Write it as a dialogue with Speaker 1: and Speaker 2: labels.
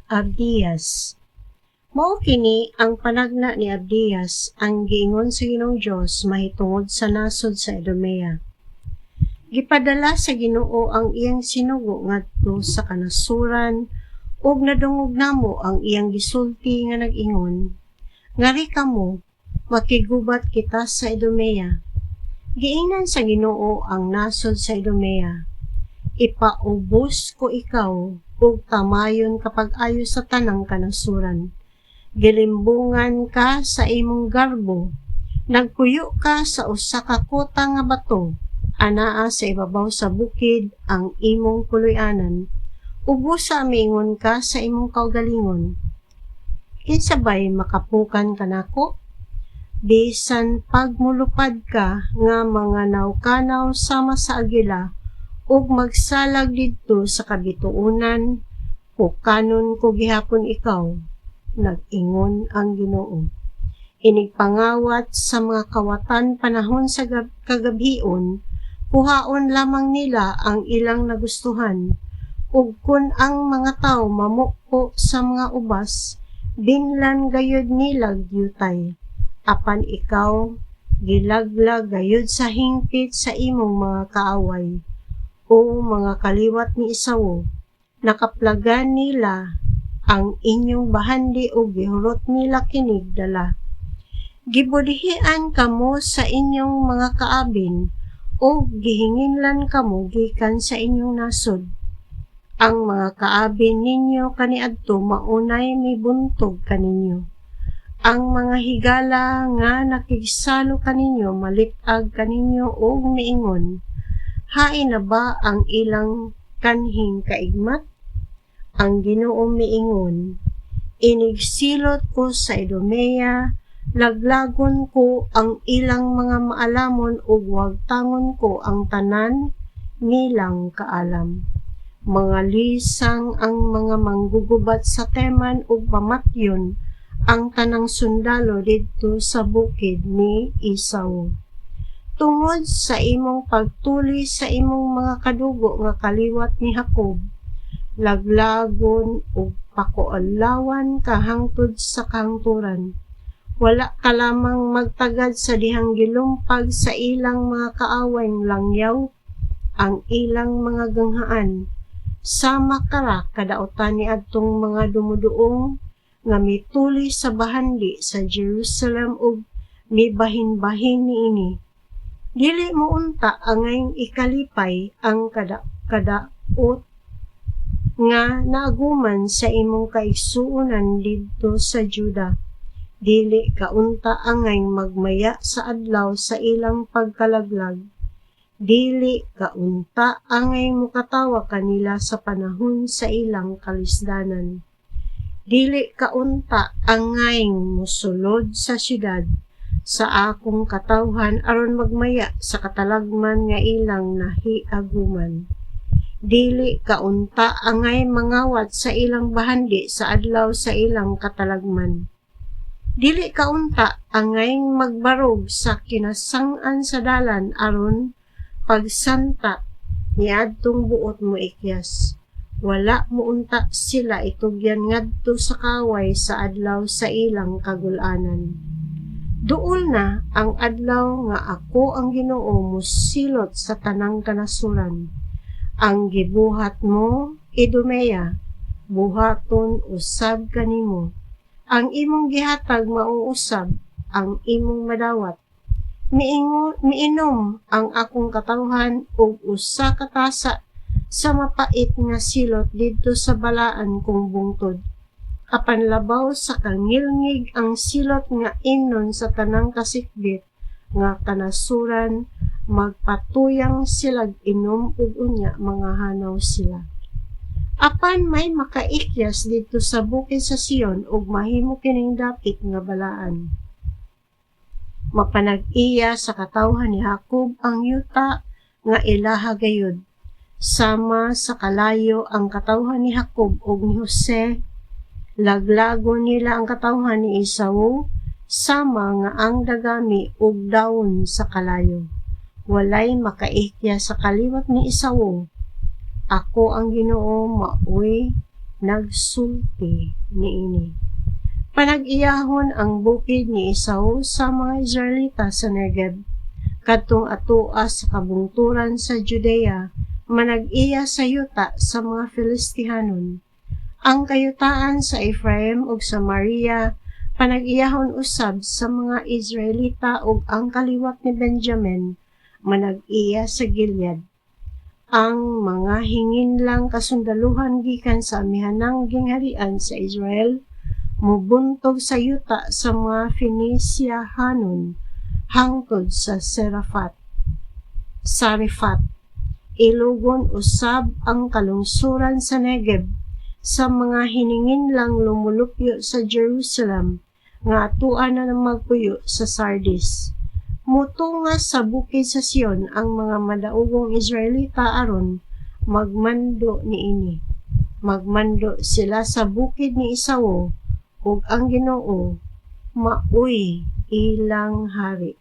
Speaker 1: Abdias. Mao kini ang panagna ni Abdias ang giingon sa Ginoong Dios mahitungod sa nasod sa Idumea. Gipadala sa Ginoo ang iyang sinugo ngadto sa kanasuran ug nadungog namo ang iyang gisulti nga nag-ingon, ngari kamo makigubat kita sa Idumea. Giingnan sa Ginoo ang nasod sa Idumea. Ipaubos ko ikaw ug tamayon kapag ayo sa tanang kanasuran. Gilimbungan ka sa imong garbo, nagpuyo ka sa usa ka kota nga bato, anaa sa ibabaw sa bukid ang imong puloy-anan. Ubusa miingon ka sa imong kaugalingon. Kinsabay makapukan ka nako? Bisan pagmulupad ka nga mga nawkanaw sama sa agila, ug magsalag didto sa kabituunan, pukanon ko gihapon ikaw, nag-ingon ang Ginoo. Inigpangawat sa mga kawatan panahon sa kagabhion, puhaon lamang nila ang ilang nagustuhan, ug kun ang mga tawo mamukpo sa mga ubas, binlan gayud nila gyutay. Apan ikaw, gilaglag gayud sa hingpit sa imong mga kaaway. O mga kaliwat ni Isawo, nakaplagan nila ang inyong bahandi o gihurot nila kinig dala. Gibudhian kamo sa inyong mga kaabin o gihinginlan kamo gikan sa inyong nasod. Ang mga kaabin ninyo kaniadto maunay mibuntog kaninyo. Ang mga higala nga nakigsalo kaninyo malit-ag kaninyo o miingon, hain na ba ang ilang kanhing kaigmat? Ang Ginoo miingon, inigsilot ko sa Idumea, laglagon ko ang ilang mga maalamon ug wagtangon ko ang tanan nilang kaalam. Mga lisang ang mga manggugubat sa Teman ug pamatyon ang tanang sundalo didto sa bukid ni Isaw. Tungod sa imong pagtuli sa imong mga kadugo nga kaliwat ni Jacob, laglagon ug pakualawan ka hangtod sa kahangturan. Wala ka lamang magtagad sa dihang gilumpag sa ilang mga kaawayng langyaw, ang ilang mga ganghaan. Sama kara kadautan ni adtong mga dumuduong nga mituli sa bahandi sa Jerusalem ug mibahin-bahin niini. Dili mo unta angay ikalipay ang kadaot nga naaguman sa imong kaigsuonan didto sa Juda. Dili ka unta angay magmaya sa adlaw sa ilang pagkalaglag. Dili ka unta angay mukatawa kanila sa panahon sa ilang kalisdanan. Dili ka unta angay musulod sa syudad sa akong katawhan aron magmaya sa katalagman nga ilang nahiaguman. Dili kaunta angay mangawat sa ilang bahandi sa adlaw sa ilang katalagman. Dili kaunta angay magbarog sa kinasang-an sa dalan aron pagsanta niadtong buot mo ikyas. Wala mo unta sila itugyan ngadto sa kaway sa adlaw sa ilang kagul-anan. Duol na ang adlaw nga ako ang Ginoo musilot sa tanang kanasuran. Ang gibuhat mo, Idumea, buhaton usab kanimo. Ang imong gihatag mauusab, ang imong madawat. Miinom ang akong katawhan ug usa ka tasa sa mapait nga silot didto sa balaan kong bungtod. Apan labaw sa kangilngig ang silot nga imnon sa tanang kasikbit nga kanasuran, magpatuyang silag inom ug unya mga hanaw sila. Apan may makaikyas didto sa bukid sa Sion ug mahimo kining dapit nga balaan. Mapanag-iya sa katawhan ni Jacob ang yuta nga ilaha gayud. Sama sa kalayo ang katawhan ni Jacob ug ni Jose, laglago nila ang katawhan ni Isaw, sama nga ang dagami ug dawon sa kalayo. Walay makaikya sa kaliwat ni Isaw. Ako ang Ginoo maoy nagsulti niini. Panag-iyahon ang bukid ni Esau sa mga Israelita sa Negev, kadtong atoa sa kabungturan sa Judea, manag-iya sa yuta sa mga Filistihanon. Ang kayutaan sa Ephraim ug Samaria, panag-iyahon usab sa mga Israelita ug ang kaliwat ni Benjamin, manag-iya sa Gilead. Ang mga hinginlang kasundaluhan gikan sa amihanang gingharian sa Israel, mubuntog sa yuta sa mga Phoeniciahanon hangtod sa Sarefat. Ilugon usab ang kalungsuran sa Negev sa mga hininginlang lumulupyo sa Jerusalem nga atuan na magpuyo sa Sardis. Mutunga sa bukid sa Sion ang mga madaugong Israelita aron magmando niini. Magmando sila sa bukid ni Esau ug ang Ginoo maoy ilang hari.